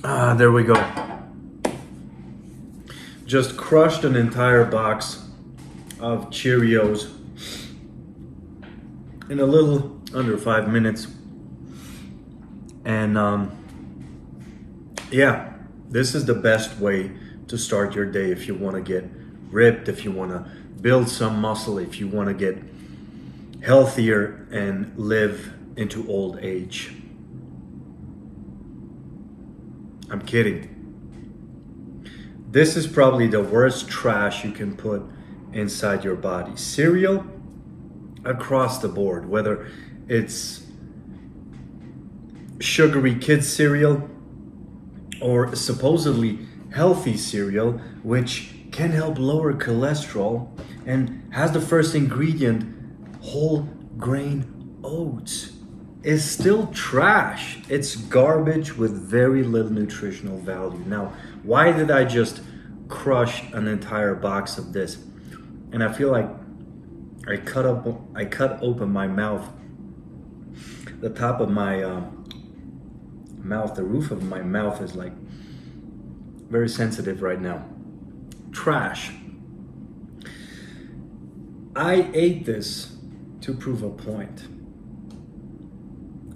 There we go. Just crushed an entire box of Cheerios in a little under 5 minutes. And yeah, this is the best way to start your day if you want to get ripped, if you want to build some muscle, if you want to get healthier and live into old age. I'm kidding. This is probably the worst trash you can put inside your body. Cereal across the board, whether it's sugary kids cereal or supposedly healthy cereal, which can help lower cholesterol and has the first ingredient, whole grain oats, is still trash. It's garbage with very little nutritional value. Now, why did I just crush an entire box of this? And I feel like I cut open my mouth. The top of my mouth, the roof of my mouth is like very sensitive right now. Trash. I ate this to prove a point.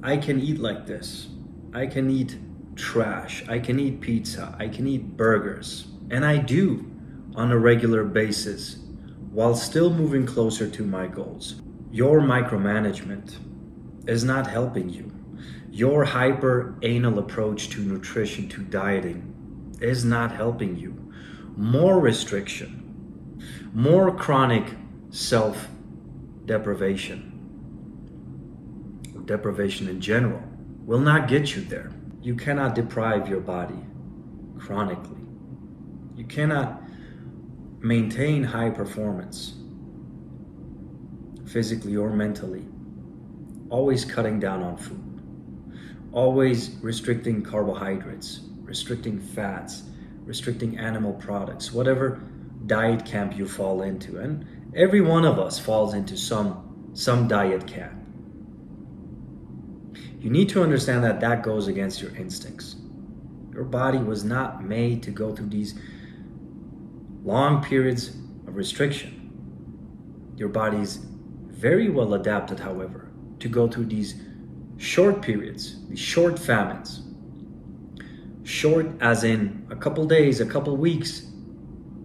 I can eat like this. I can eat trash. I can eat pizza. I can eat burgers. And I do on a regular basis while still moving closer to my goals. Your micromanagement is not helping you. Your hyper anal approach to nutrition, to dieting, is not helping you. More restriction, more chronic self-deprivation, deprivation in general, will not get you there. You cannot deprive your body chronically. You cannot maintain high performance, physically or mentally, always cutting down on food, always restricting carbohydrates, restricting fats, restricting animal products, whatever diet camp you fall into. And every one of us falls into some diet camp. You need to understand that that goes against your instincts. Your body was not made to go through these long periods of restriction. Your body's very well adapted, however, to go through these short periods, these short famines. Short as in a couple days, a couple weeks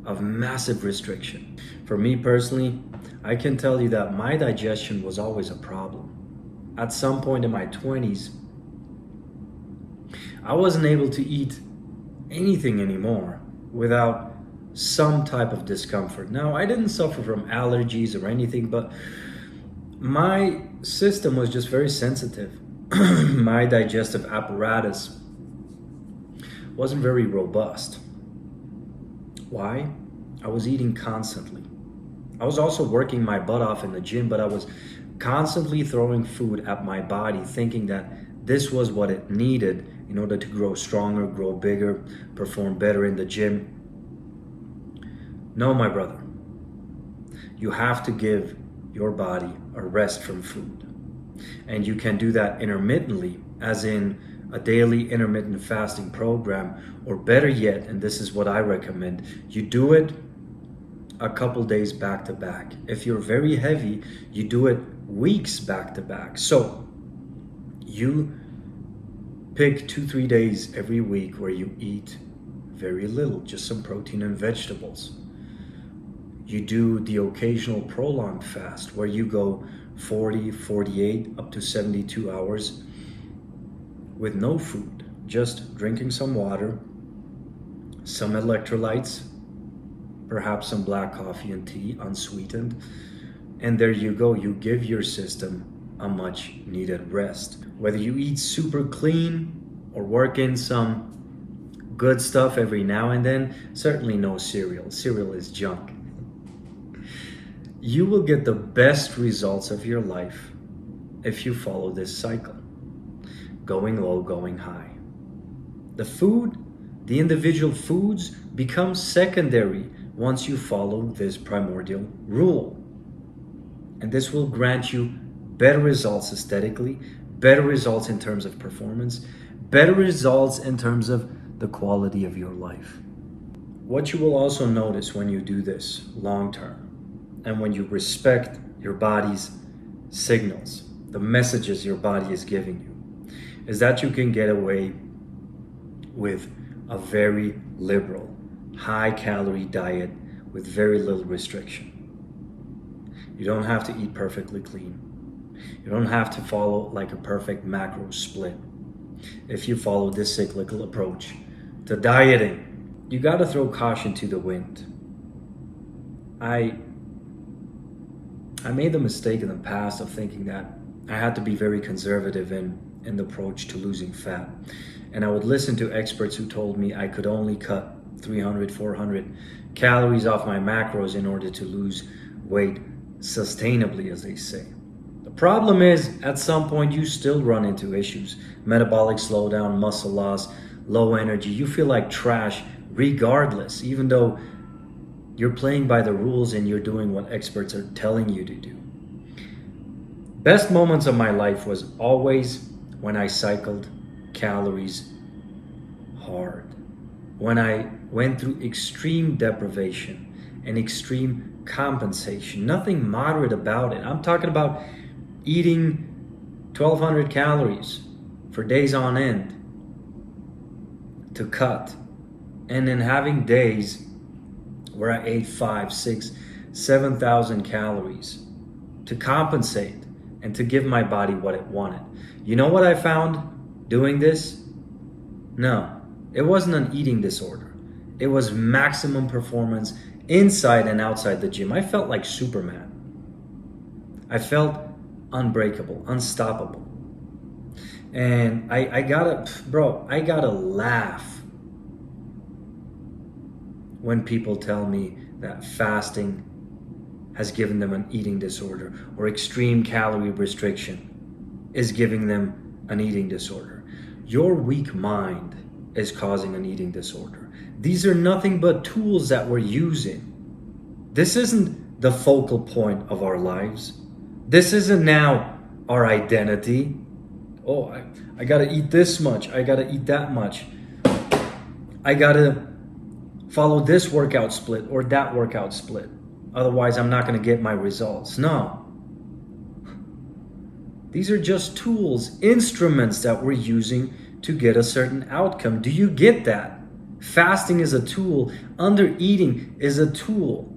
of massive restriction. For me personally, I can tell you that my digestion was always a problem. At some point in my 20s, I wasn't able to eat anything anymore without some type of discomfort. Now, I didn't suffer from allergies or anything, but my system was just very sensitive. My digestive apparatus wasn't very robust. Why? I was eating constantly. I was also working my butt off in the gym, but I was constantly throwing food at my body, thinking that this was what it needed in order to grow stronger, grow bigger, perform better in the gym. No, my brother. You have to give your body a rest from food. And you can do that intermittently, as in a daily intermittent fasting program, or better yet, and this is what I recommend, you do it a couple days back to back. If you're very heavy, you do it weeks back to back. So you pick 2-3 days every week where you eat very little, just some protein and vegetables. You do the occasional prolonged fast where you go 40, 48, up to 72 hours with no food, just drinking some water, some electrolytes, perhaps some black coffee and tea, unsweetened. And there you go, you give your system a much needed rest. Whether you eat super clean or work in some good stuff every now and then, certainly no cereal. Cereal is junk. You will get the best results of your life if you follow this cycle. Going low, going high. The food, the individual foods become secondary once you follow this primordial rule. And this will grant you better results aesthetically, better results in terms of performance, better results in terms of the quality of your life. What you will also notice when you do this long term, and when you respect your body's signals, the messages your body is giving you, is that you can get away with a very liberal, high-calorie diet with very little restriction. You don't have to eat perfectly clean. You don't have to follow like a perfect macro split. If you follow this cyclical approach to dieting, you got to throw caution to the wind. I made the mistake in the past of thinking that I had to be very conservative in the approach to losing fat. And I would listen to experts who told me I could only cut 300, 400 calories off my macros in order to lose weight sustainably, as they say. The problem is, at some point, you still run into issues. Metabolic slowdown, muscle loss, low energy. You feel like trash regardless, even though you're playing by the rules and you're doing what experts are telling you to do. Best moments of my life was always when I cycled calories hard. When I went through extreme deprivation and extreme compensation. Nothing moderate about it. I'm talking about eating 1,200 calories for days on end to cut. And then having days where I ate 5, 6, 7,000 calories to compensate and to give my body what it wanted. You know what I found doing this? No, it wasn't an eating disorder. It was maximum performance inside and outside the gym. I felt like Superman. I felt unbreakable, unstoppable. And I gotta laugh when people tell me that fasting has given them an eating disorder, or extreme calorie restriction is giving them an eating disorder. Your weak mind is causing an eating disorder. These are nothing but tools that we're using. This isn't the focal point of our lives. This isn't now our identity. Oh, I gotta eat this much. I gotta eat that much. I gotta follow this workout split or that workout split. Otherwise, I'm not gonna get my results. No. These are just tools, instruments that we're using to get a certain outcome. Do you get that? Fasting is a tool. Undereating is a tool.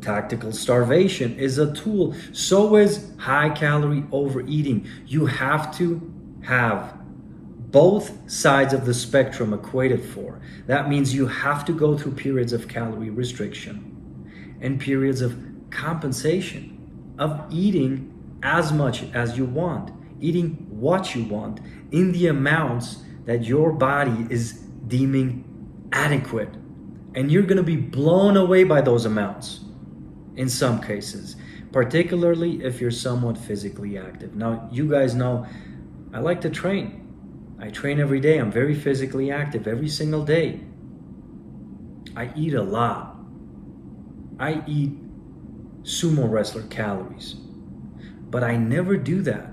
Tactical starvation is a tool. So is high-calorie overeating. You have to have both sides of the spectrum equated for. That means you have to go through periods of calorie restriction and periods of compensation, of eating as much as you want, eating what you want, in the amounts that your body is deeming adequate. And you're gonna be blown away by those amounts in some cases, particularly if you're somewhat physically active. Now, you guys know I like to train. I train every day. I'm very physically active every single day. I eat a lot. I eat sumo wrestler calories. But I never do that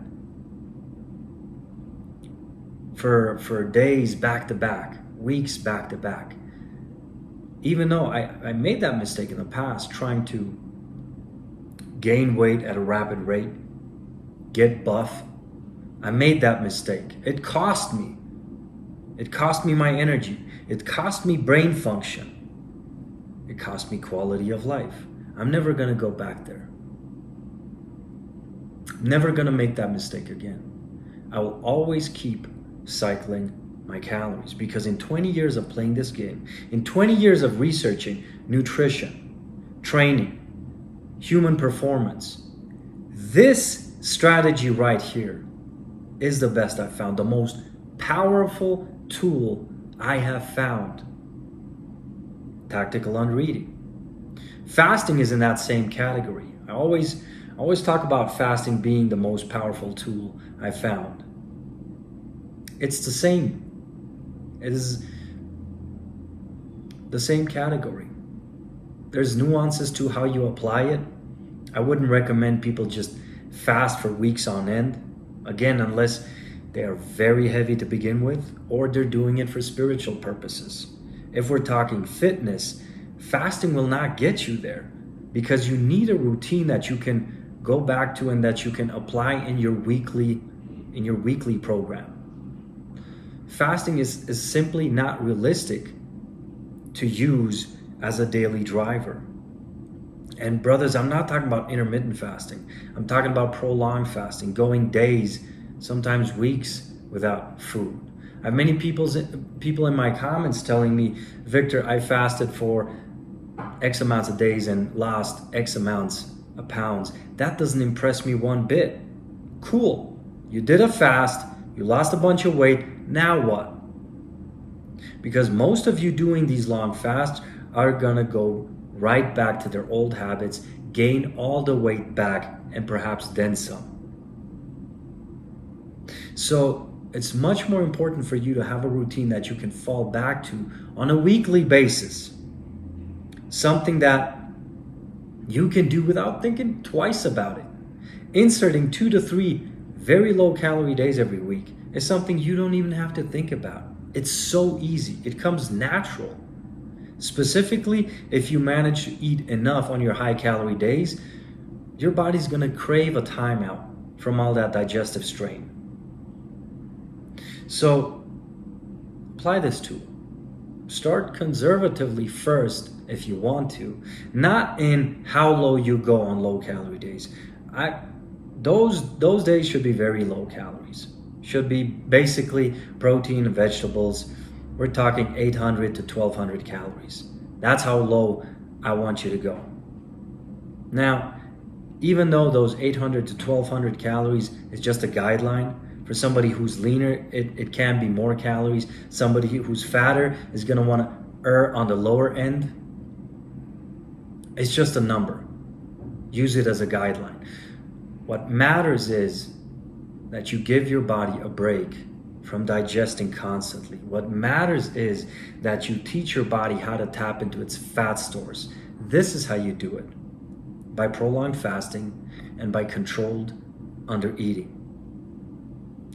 for days back to back, weeks back to back. Even though I made that mistake in the past, trying to gain weight at a rapid rate, get buff. I made that mistake. It cost me. It cost me my energy. It cost me brain function. It cost me quality of life. I'm never gonna go back there. Never gonna make that mistake again. I will always keep cycling my calories, because in 20 years of playing this game, in 20 years of researching nutrition, training, human performance, this strategy right here is the best I've found, the most powerful tool I have found. Tactical undereating. Fasting is in that same category. I always talk about fasting being the most powerful tool I found. It's the same. It is the same category. There's nuances to how you apply it. I wouldn't recommend people just fast for weeks on end. Again, unless they are very heavy to begin with, or they're doing it for spiritual purposes. If we're talking fitness, fasting will not get you there, because you need a routine that you can go back to and that you can apply in your weekly program. Fasting is simply not realistic to use as a daily driver. And brothers, I'm not talking about intermittent fasting. I'm talking about prolonged fasting, going days, sometimes weeks without food. I have many people in my comments telling me, Victor, I fasted for X amounts of days and lost X amounts of pounds. That doesn't impress me one bit. Cool. You did a fast, you lost a bunch of weight, now what? Because most of you doing these long fasts are gonna go right back to their old habits, gain all the weight back, and perhaps then some. So it's much more important for you to have a routine that you can fall back to on a weekly basis. Something that you can do without thinking twice about it. Inserting 2 to 3 very low calorie days every week is something you don't even have to think about. It's so easy. It comes natural. Specifically, if you manage to eat enough on your high calorie days, your body's gonna crave a timeout from all that digestive strain. So apply this tool. Start conservatively first if you want to, not in how low you go on low calorie days. Those days should be very low calories. Should be basically protein and vegetables. We're talking 800 to 1200 calories. That's how low I want you to go. Now, even though those 800 to 1200 calories is just a guideline, for somebody who's leaner, it can be more calories. Somebody who's fatter is gonna wanna err on the lower end. It's just a number. Use it as a guideline. What matters is that you give your body a break from digesting constantly. What matters is that you teach your body how to tap into its fat stores. This is how you do it. By prolonged fasting and by controlled under eating.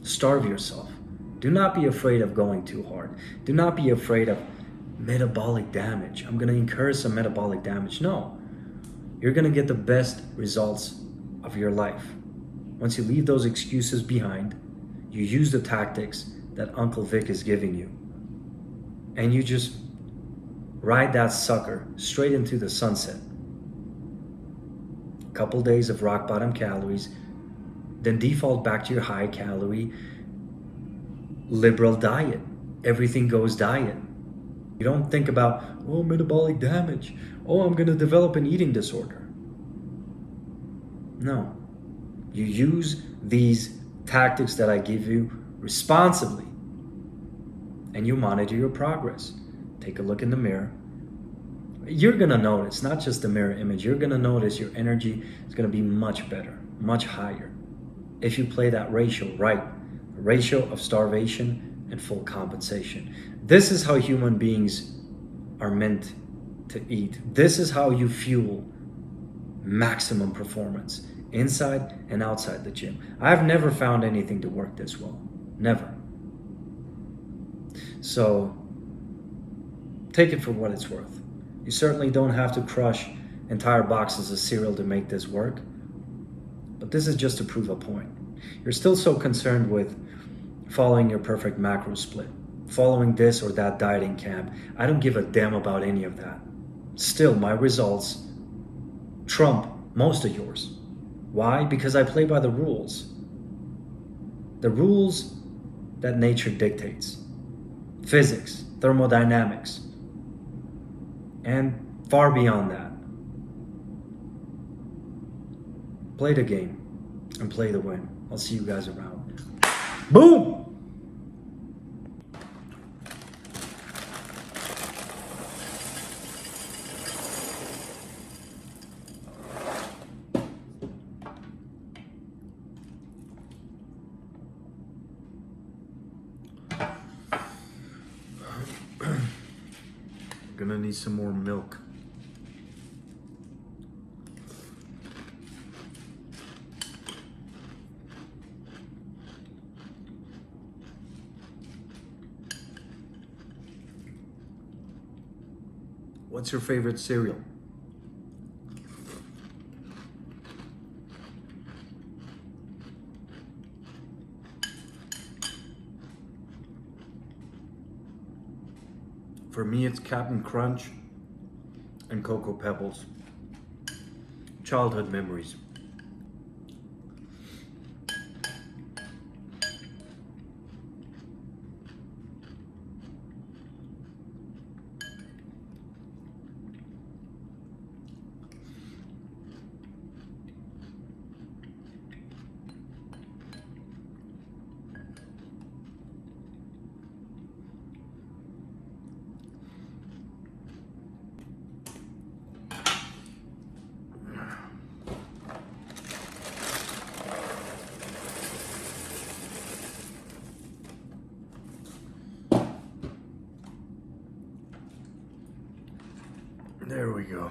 Starve yourself. Do not be afraid of going too hard. Do not be afraid of metabolic damage. I'm gonna incur some metabolic damage. No, you're gonna get the best results of your life. Once you leave those excuses behind, you use the tactics that Uncle Vic is giving you, and you just ride that sucker straight into the sunset. A couple days of rock bottom calories, then default back to your high calorie liberal diet. Everything goes diet. You don't think about, oh, metabolic damage. Oh, I'm gonna develop an eating disorder. No. You use these tactics that I give you responsibly, and you monitor your progress. Take a look in the mirror. You're gonna notice, not just the mirror image, you're gonna notice your energy is gonna be much better, much higher, if you play that ratio right, a ratio of starvation and full compensation. This is how human beings are meant to eat. This is how you fuel maximum performance inside and outside the gym. I've never found anything to work this well. Never. So take it for what it's worth. You certainly don't have to crush entire boxes of cereal to make this work. But this is just to prove a point. You're still so concerned with following your perfect macro split, following this or that dieting camp. I don't give a damn about any of that. Still, my results trump most of yours. Why? Because I play by the rules. The rules that nature dictates. Physics, thermodynamics, and far beyond that. Play the game and play the win. I'll see you guys around. Boom! Gonna need some more milk. What's your favorite cereal? For me, it's Captain Crunch and Cocoa Pebbles. Childhood memories. There we go.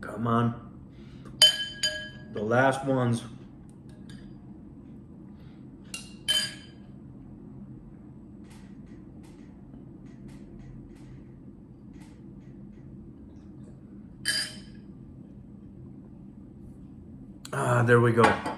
Come on. The last ones. There we go.